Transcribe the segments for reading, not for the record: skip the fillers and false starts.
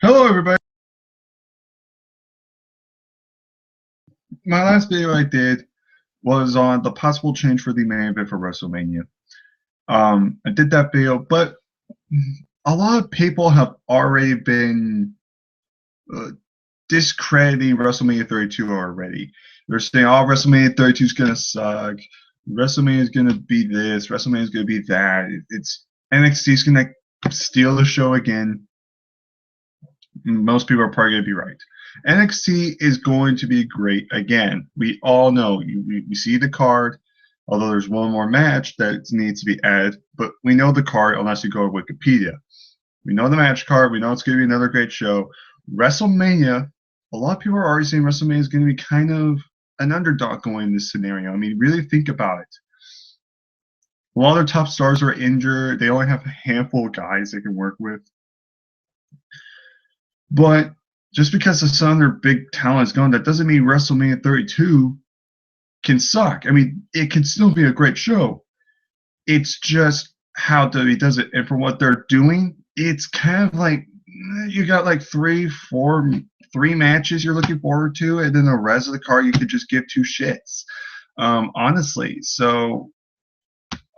Hello, everybody. My last video I did was on the possible change for the main event for WrestleMania. I did that video, but a lot of people have already been uh, discrediting WrestleMania 32 already. They're saying, "Oh, WrestleMania 32 is gonna suck. WrestleMania is gonna be this. WrestleMania is gonna be that. It's NXT is gonna steal the show again." Most people are probably going to be right. NXT is going to be great again. We all know. We see the card, although there's one more match that needs to be added, but we know the card unless you go to Wikipedia. We know the match card. We know it's going to be another great show. WrestleMania, a lot of people are already saying WrestleMania is going to be kind of an underdog going in this scenario. I mean, really think about it. A lot of their top stars are injured. They only have a handful of guys they can work with. But just because some of their big talent is gone, that doesn't mean WrestleMania 32 can suck. I mean, it can still be a great show. It's just how WWE does it. And for what they're doing, it's kind of like you got like three matches you're looking forward to, and then the rest of the card you could just give two shits. Honestly. So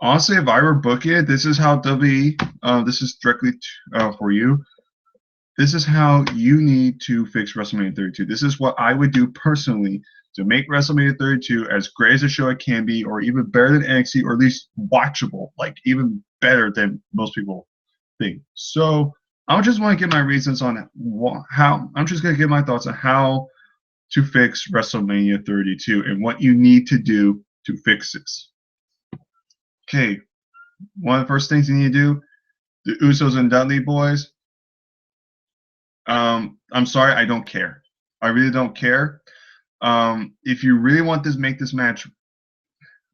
honestly, if I were booking it, this is how WWE, this is directly for you. This is how you need to fix WrestleMania 32. This is what I would do personally to make WrestleMania 32 as great as a show it can be, or even better than NXT, or at least watchable, like even better than most people think. So I just want to give my reasons on how, I'm just going to give my thoughts on how to fix WrestleMania 32 and what you need to do to fix this. Okay, one of the first things you need to do, the Usos and Dudley boys, I'm sorry, I don't care. I really don't care. If you really want to make this match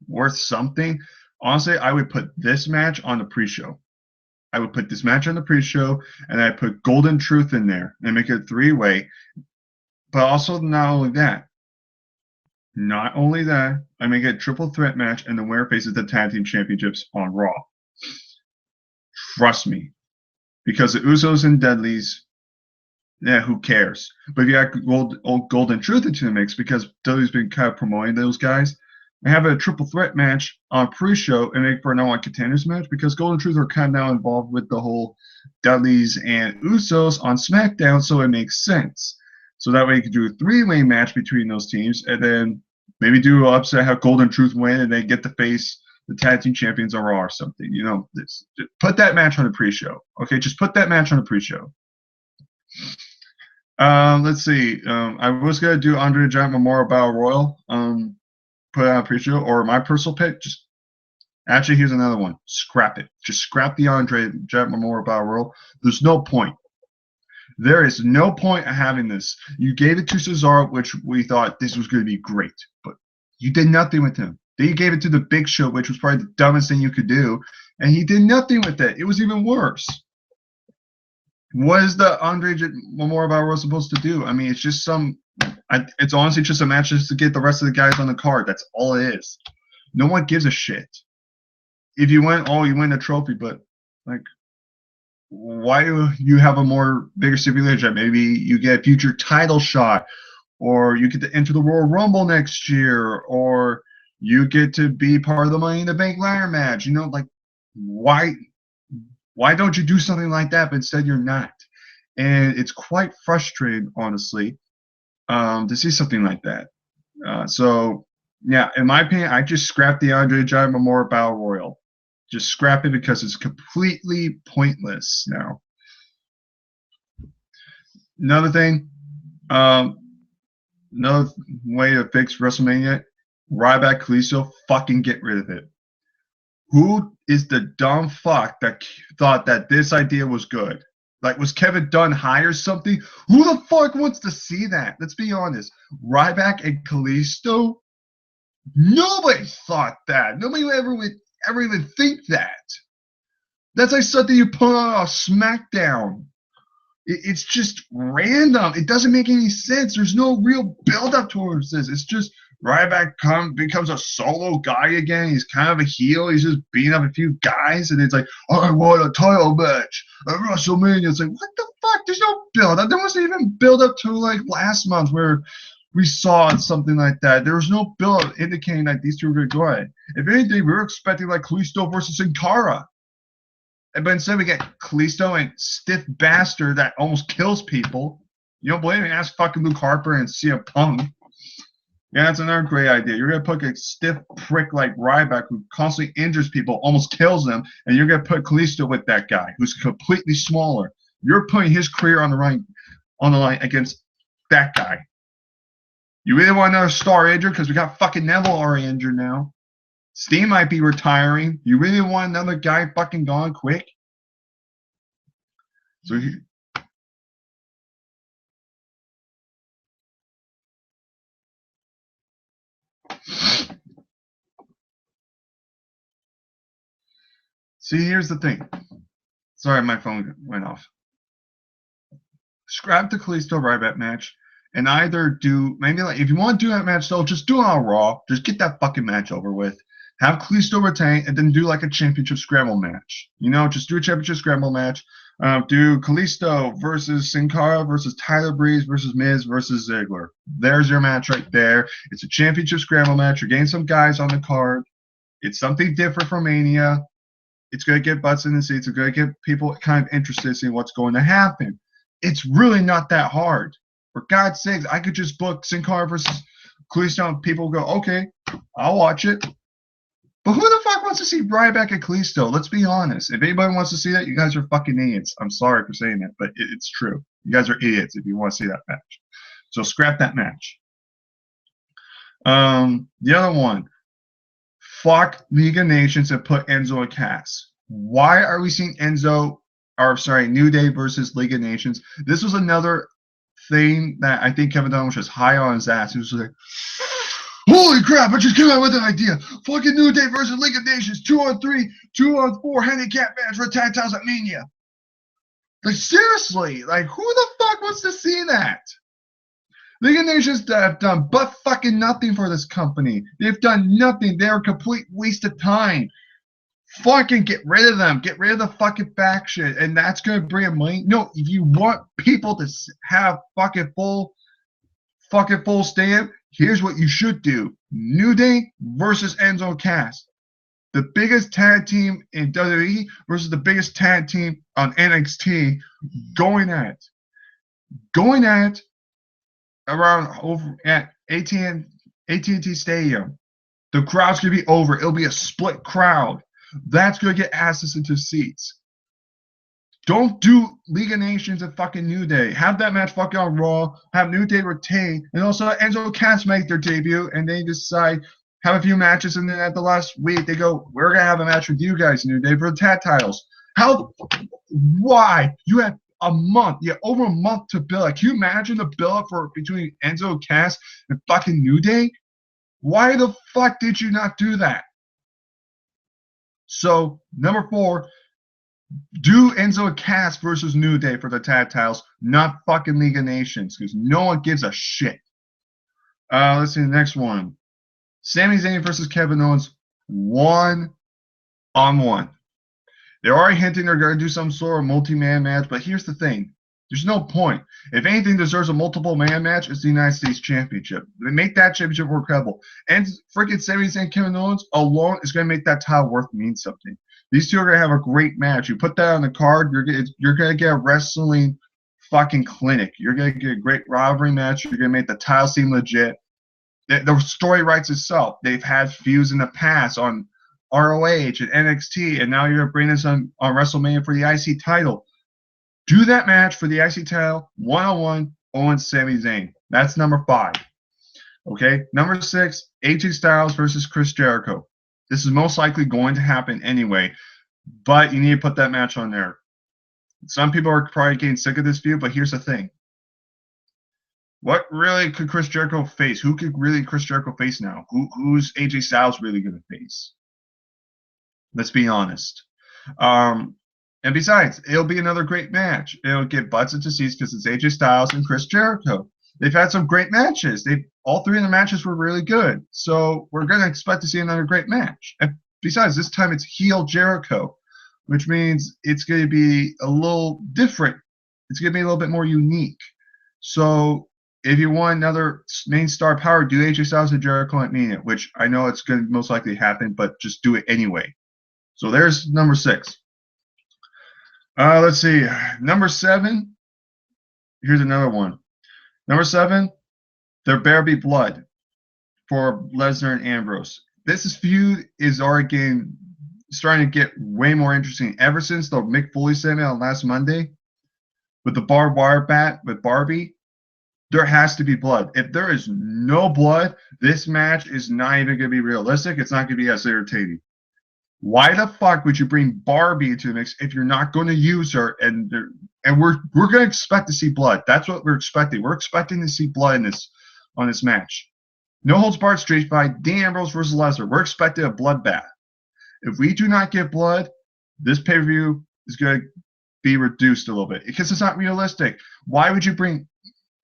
worth something, honestly, I would put this match on the pre-show. I would put this match on the pre-show, and I put Golden Truth in there and make it a three-way. But also, not only that, I make it a triple threat match, and the winner faces the tag team championships on Raw. Trust me, because the Usos and Dudleys. Yeah, who cares? But if you add Golden Truth into the mix, because WWE's been kind of promoting those guys, and have a triple threat match on pre-show and make for a no-one contenders match, because Golden Truth are kind of now involved with the whole Dudleys and Usos on SmackDown, so it makes sense. So that way you could do a three-way match between those teams, and then maybe do an upset, have Golden Truth win, and then get to face the tag team champions on Raw or something. You know, put that match on the pre-show. Okay, just put that match on the pre-show. Let's see. I was gonna do Andre the Giant Memorial Battle Royal. Put it on a pre-show, or my personal pick. Just actually, here's another one. Scrap it. Just scrap the Andre the Giant Memorial Battle Royal. There's no point. There is no point of having this. You gave it to Cesaro, which we thought this was going to be great, but you did nothing with him. Then you gave it to the Big Show, which was probably the dumbest thing you could do, and he did nothing with it. It was even worse. What is the Andre Memorial Battle Royal supposed to do? I mean, it's just it's honestly just a match just to get the rest of the guys on the card. That's all it is. No one gives a shit. If you win, you win a trophy, but like, why do you have a bigger stipulation? Maybe you get a future title shot, or you get to enter the Royal Rumble next year, or you get to be part of the Money in the Bank ladder match. You know, like, why don't you do something like that, but instead you're not? And it's quite frustrating, honestly, to see something like that. So, yeah, in my opinion, I just scrapped the Andre the Giant Memorial Battle Royal. Just scrap it because it's completely pointless now. Another thing, another way to fix WrestleMania, Ryback Kalisto, fucking get rid of it. Who is the dumb fuck that thought that this idea was good? Like, was Kevin Dunn high or something? Who the fuck wants to see that? Let's be honest. Ryback and Kalisto? Nobody thought that. Nobody would ever even think that. That's like something you put on a SmackDown. It's just random. It doesn't make any sense. There's no real build-up towards this. It's just Ryback becomes a solo guy again. He's kind of a heel. He's just beating up a few guys, and it's like, I want a title match at WrestleMania. It's like, what the fuck? There's no build up. There wasn't even build up to like last month where we saw something like that. There was no build up indicating that these two were going to go ahead. If anything, we were expecting like Kalisto versus Sin Cara. But instead we get Kalisto and stiff bastard that almost kills people. You don't believe me? Ask fucking Luke Harper and CM Punk. Yeah, that's another great idea. You're going to put a stiff prick like Ryback who constantly injures people, almost kills them, and you're going to put Kalisto with that guy who's completely smaller. You're putting his career on the line against that guy. You really want another star injured? Because we got fucking Neville already injured now. Steen might be retiring. You really want another guy fucking gone quick? So see, here's the thing. Sorry, my phone went off. Scrap the Kalisto Ryback match and either do maybe like if you want to do that match though, just do it on Raw. Just get that fucking match over with. Have Kalisto retain and then do like a championship scramble match. You know, just do a championship scramble match. Do Kalisto versus Sin Cara versus Tyler Breeze versus Miz versus Ziggler. There's your match right there. It's a championship scramble match. You're getting some guys on the card. It's something different from Mania. It's going to get butts in the seats. It's going to get people kind of interested in seeing what's going to happen. It's really not that hard. For God's sakes, I could just book Sin Cara versus Kalisto and people go, okay, I'll watch it. But who the fuck wants to see Ryback and Kalisto? Let's be honest. If anybody wants to see that, you guys are fucking idiots. I'm sorry for saying that, but it's true. You guys are idiots if you want to see that match. So scrap that match. The other one. Fuck League of Nations and put Enzo and Cass. Why are we seeing New Day versus League of Nations? This was another thing that I think Kevin Dunn was just high on his ass. He was like, holy crap, I just came out with an idea. Fucking New Day versus League of Nations, 2-on-3, 2-on-4 handicap match for tag titles at Mania. Like, seriously, like, who the fuck wants to see that? League of Nations have done but fucking nothing for this company. They've done nothing. They're a complete waste of time. Fucking get rid of them. Get rid of the fucking faction. And that's going to bring in money. No, if you want people to have fucking full stand, here's what you should do. New Day versus Enzo and Cass. The biggest tag team in WWE versus the biggest tag team on NXT going at around over at AT&T Stadium. The crowd's going to be over. It'll be a split crowd. That's going to get asses into seats. Don't do League of Nations and fucking New Day. Have that match fucking on Raw. Have New Day retain. And also Enzo and Cass make their debut. And they decide, have a few matches. And then at the last week, they go, we're going to have a match with you guys, New Day, for the tag titles. Why? You have a month. Yeah, over a month to build. Like, can you imagine the build-up for between Enzo and Cass and fucking New Day? Why the fuck did you not do that? So, number 4, do Enzo and Cass versus New Day for the tag titles, not fucking League of Nations, because no one gives a shit. Let's see the next one. Sami Zayn versus Kevin Owens, 1-on-1. They're already hinting they're going to do some sort of multi-man match, but here's the thing. There's no point. If anything deserves a multiple-man match, it's the United States Championship. They make that championship more credible. And freaking Sami Zayn and Kevin Owens alone is going to make that title worth mean something. These two are going to have a great match. You put that on the card, you're going to get a wrestling fucking clinic. You're going to get a great rivalry match. You're going to make the title seem legit. The story writes itself. They've had feuds in the past on ROH and NXT, and now you're bringing this on WrestleMania for the IC title. Do that match for the IC title, 1-on-1, Owens, Sami Zayn. That's number 5. Okay, number 6, AJ Styles versus Chris Jericho. This is most likely going to happen anyway, but you need to put that match on there. Some people are probably getting sick of this feud, but here's the thing. What really could Chris Jericho face? Who could really Chris Jericho face now? Who's AJ Styles really going to face? Let's be honest. And besides, it'll be another great match. It'll get butts into seats because it's AJ Styles and Chris Jericho. They've had some great matches. All 3 of the matches were really good. So we're going to expect to see another great match. And besides, this time it's heel Jericho, which means it's going to be a little different. It's going to be a little bit more unique. So if you want another main star power, do AJ Styles and Jericho at Mania, which I know it's going to most likely happen, but just do it anyway. So there's number 6. Let's see. Number 7. Here's another one. Number 7, there better be blood for Lesnar and Ambrose. This feud is already starting to get way more interesting ever since the Mick Foley segment on last Monday with the barbed wire bat with Barbie. There has to be blood. If there is no blood, this match is not even going to be realistic. It's not going to be as entertaining. Why the fuck would you bring Barbie into the mix if you're not going to use her? And we're going to expect to see blood. That's what we're expecting. We're expecting to see blood in on this match. No holds barred street fight. Dean Ambrose versus Lesnar. We're expecting a bloodbath. If we do not get blood, this pay-per-view is going to be reduced a little bit because it's not realistic. Why would you bring?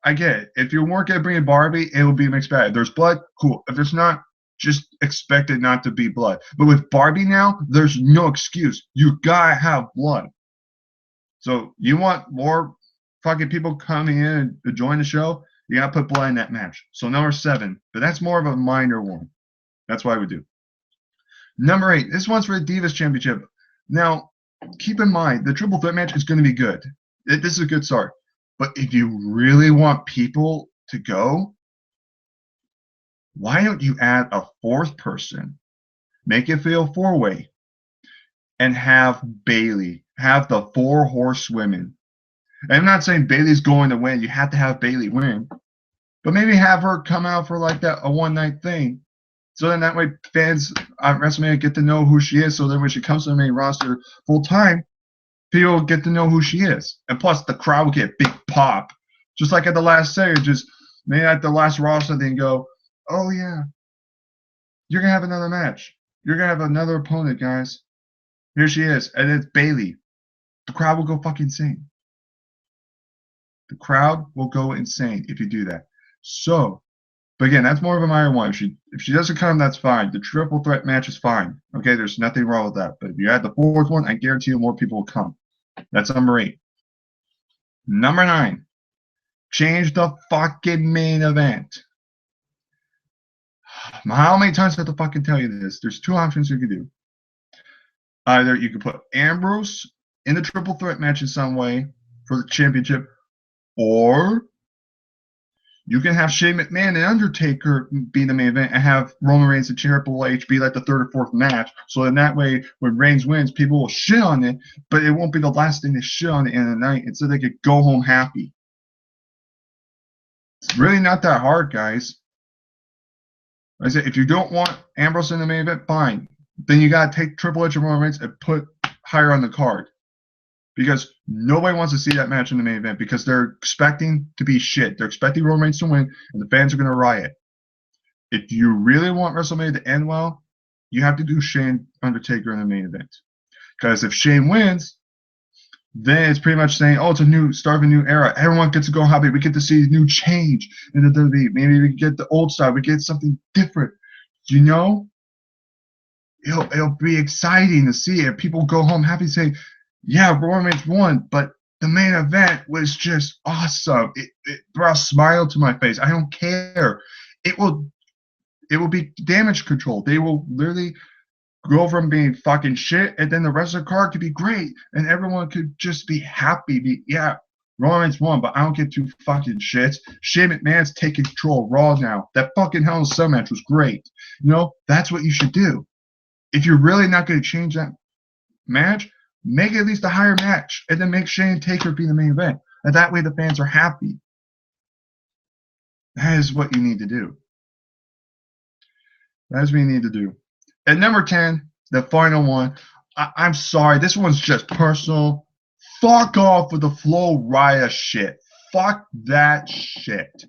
I get it. If you weren't going to bring in Barbie, it would be a mixed bag. If there's blood, cool. If there's not, just expect it not to be blood. But with Barbie now, there's no excuse. You gotta have blood. So you want more fucking people coming in to join the show, you gotta put blood in that match. So number 7, but that's more of a minor one. That's why we do. Number 8, this one's for the Divas Championship. Now, keep in mind, the triple threat match is going to be good. This is a good start. But if you really want people to go, why don't you add a 4th person, make it feel 4-way, and have Bayley, have the 4 horsewomen. And I'm not saying Bayley's going to win. You have to have Bayley win. But maybe have her come out for like a one-night thing. So then that way fans at WrestleMania get to know who she is. So then when she comes to the main roster full-time, people get to know who she is. And plus the crowd will get big pop. Just like at the last segment, just maybe at the last roster they go, oh yeah, you're going to have another match. You're going to have another opponent, guys. Here she is. And it's Bayley. The crowd will go fucking insane. The crowd will go insane if you do that. So, but again, that's more of a minor one. If she doesn't come, that's fine. The triple threat match is fine. Okay, there's nothing wrong with that. But if you add the 4th one, I guarantee you more people will come. That's number 8. Number 9. Change the fucking main event. How many times do I have to fucking tell you this? There's 2 options you can do. Either you can put Ambrose in the triple threat match in some way for the championship, or you can have Shane McMahon and Undertaker be the main event and have Roman Reigns and Triple H be like the 3rd or 4th match. So in that way, when Reigns wins, people will shit on it, but it won't be the last thing they shit on at the end of the night, and so they could go home happy. It's really not that hard, guys. Like I said, if you don't want Ambrose in the main event, fine. Then you got to take Triple H and Roman Reigns and put higher on the card. Because nobody wants to see that match in the main event because they're expecting to be shit. They're expecting Roman Reigns to win, and the fans are going to riot. If you really want WrestleMania to end well, you have to do Shane Undertaker in the main event. Because if Shane wins, then it's pretty much saying, oh, it's a new start of a new era. Everyone gets to go happy. We get to see new change in the WWE. Maybe we get the old style. We get something different. You know? It'll be exciting to see it. People go home happy saying, yeah, Roman Reigns won, but the main event was just awesome. It brought a smile to my face. I don't care. It will be damage control. They will literally go from being fucking shit, and then the rest of the card could be great, and everyone could just be happy. Yeah, Roman Reigns won, but I don't get 2 fucking shits. Shane McMahon's taking control of Raw now. That fucking Hell in a Cell match was great. You know, that's what you should do. If you're really not going to change that match, make it at least a higher match, and then make Shane Taker be the main event. And that way the fans are happy. That is what you need to do. That's what you need to do. At number 10, the final one, I'm sorry, this one's just personal. Fuck off with the Flo Rida shit. Fuck that shit.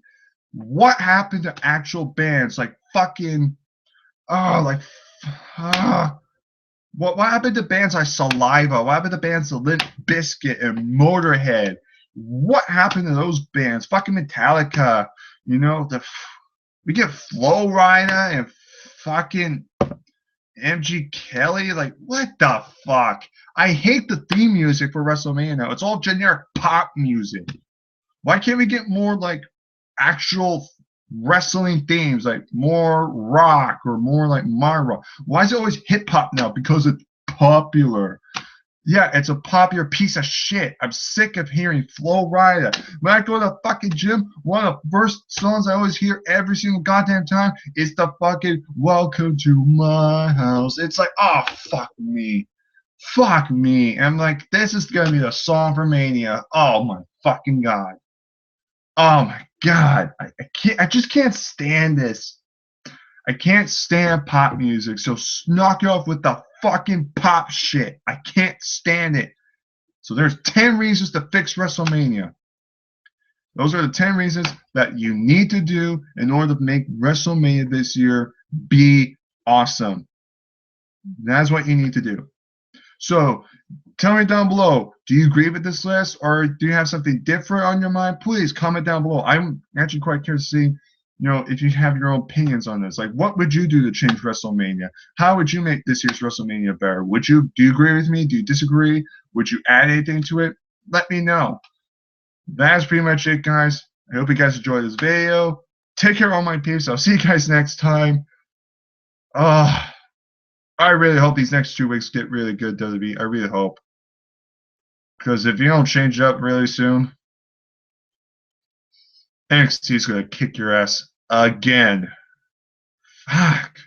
What happened to actual bands like fucking, what happened to bands like Saliva? What happened to bands like Limp Bizkit and Motorhead? What happened to those bands? Fucking Metallica. You know, we get Flo Rida and fucking MG Kelly, like what the fuck? I hate the theme music for WrestleMania now. It's all generic pop music. Why can't we get more like actual wrestling themes, like more rock or more like my rock? Why is it always hip hop now? Because it's popular. Yeah, it's a popular piece of shit. I'm sick of hearing Flo Rida. When I go to the fucking gym, one of the first songs I always hear every single goddamn time is the fucking Welcome to My House. It's like, oh, fuck me. Fuck me. And I'm like, this is going to be the song for Mania. Oh, my fucking God. Oh, my God. I can't. I just can't stand this. I can't stand pop music, so knock it off with the fucking pop shit. I can't stand it. So there's 10 reasons to fix WrestleMania. Those are the 10 reasons that you need to do in order to make WrestleMania this year be awesome. That's what you need to do. So tell me down below, do you agree with this list or do you have something different on your mind? Please comment down below. I'm actually quite curious to see, if you have your own opinions on this. Like, what would you do to change WrestleMania? How would you make this year's WrestleMania better? Do you agree with me? Do you disagree? Would you add anything to it? Let me know. That's pretty much it, guys. I hope you guys enjoyed this video. Take care, all my peeps. I'll see you guys next time. I really hope these next 2 weeks get really good, WWE. I really hope. Because if you don't change it up really soon, NXT is going to kick your ass again. Fuck.